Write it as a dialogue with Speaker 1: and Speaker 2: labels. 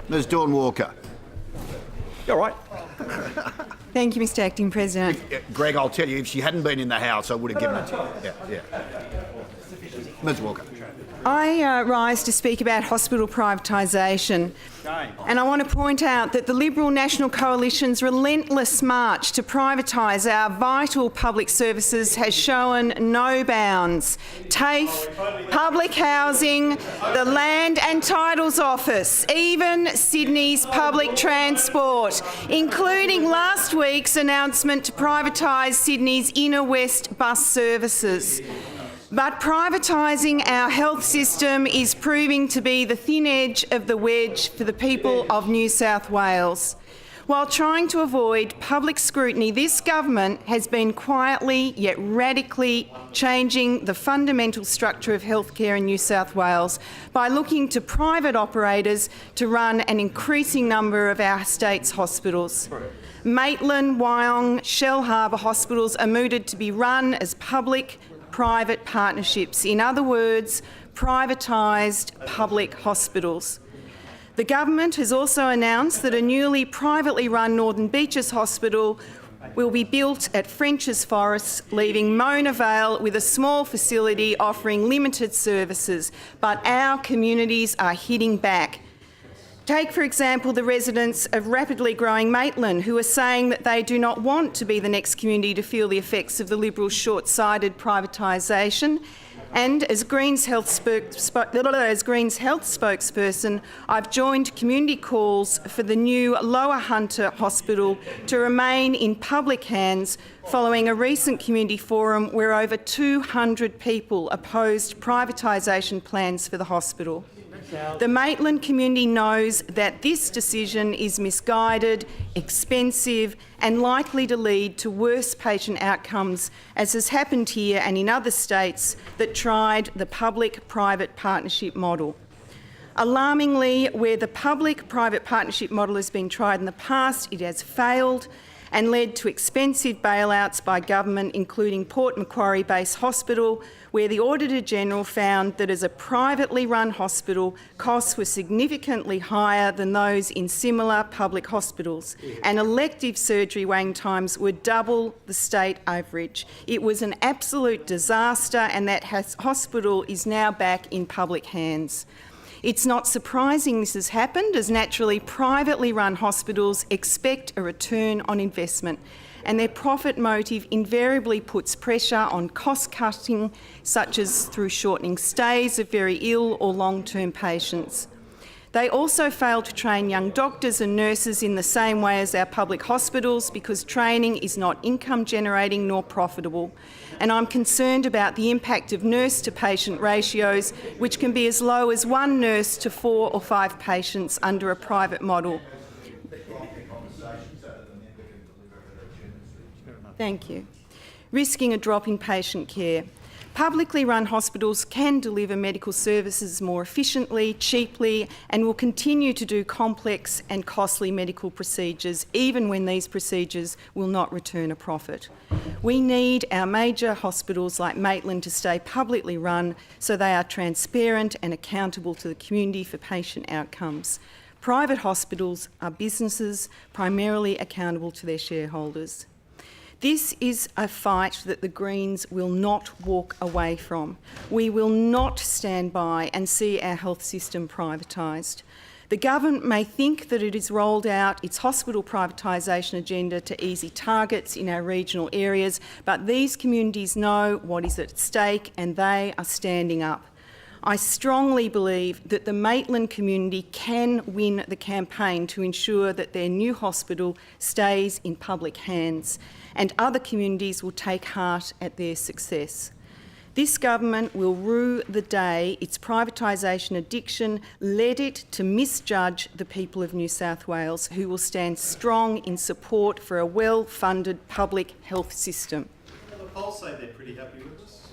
Speaker 1: Ms Dawn Walker.
Speaker 2: You all right?
Speaker 3: Thank you, Mr Acting President.
Speaker 1: Greg, I'll tell you, if she hadn't been in the House, I would have given it to you. Yeah. Ms Walker.
Speaker 3: I rise to speak about hospital privatisation. And I want to point out that the Liberal National Coalition's relentless march to privatise our vital public services has shown no bounds. TAFE, public housing, the Land and Titles Office, even Sydney's public transport, including last week's announcement to privatise Sydney's Inner West bus services. But privatising our health system is proving to be the thin edge of the wedge for the people of New South Wales. While trying to avoid public scrutiny, this government has been quietly yet radically changing the fundamental structure of healthcare in New South Wales by looking to private operators to run an increasing number of our state's hospitals. Maitland, Wyong, Shell Harbour hospitals are mooted to be run as public-private partnerships. In other words, privatised public hospitals. The government has also announced that a newly privately run Northern Beaches hospital will be built at French's Forest, leaving Mona Vale with a small facility offering limited services. But our communities are hitting back. Take, for example, the residents of rapidly growing Maitland, who are saying that they do not want to be the next community to feel the effects of the Liberal short-sighted privatisation. And as Greens Health spokesperson, I've joined community calls for the new Lower Hunter Hospital to remain in public hands following a recent community forum where over 200 people opposed privatisation plans for the hospital. The Maitland community knows that this decision is misguided, expensive and likely to lead to worse patient outcomes, as has happened here and in other states that tried the public-private partnership model. Alarmingly, where the public-private partnership model has been tried in the past, it has failed and led to expensive bailouts by government, including Port Macquarie Base Hospital, where the Auditor-General found that as a privately run hospital, costs were significantly higher than those in similar public hospitals, and elective surgery waiting times were double the state average. It was an absolute disaster, and that hospital is now back in public hands. It's not surprising this has happened, as naturally privately run hospitals expect a return on investment, and their profit motive invariably puts pressure on cost-cutting, such as through shortening stays of very ill or long-term patients. They also fail to train young doctors and nurses in the same way as our public hospitals, because training is not income-generating nor profitable. And I'm concerned about the impact of nurse-to-patient ratios, which can be as low as 1 nurse to 4 or 5 patients under a private model. Thank you. Risking a drop in patient care. Publicly run hospitals can deliver medical services more efficiently, cheaply, and will continue to do complex and costly medical procedures, even when these procedures will not return a profit. We need our major hospitals like Maitland to stay publicly run so they are transparent and accountable to the community for patient outcomes. Private hospitals are businesses primarily accountable to their shareholders. This is a fight that the Greens will not walk away from. We will not stand by and see our health system privatised. The government may think that it has rolled out its hospital privatisation agenda to easy targets in our regional areas, but these communities know what is at stake and they are standing up. I strongly believe that the Maitland community can win the campaign to ensure that their new hospital stays in public hands, and other communities will take heart at their success. This government will rue the day its privatisation addiction led it to misjudge the people of New South Wales, who will stand strong in support for a well-funded public health system.
Speaker 4: The polls say they're pretty happy with us.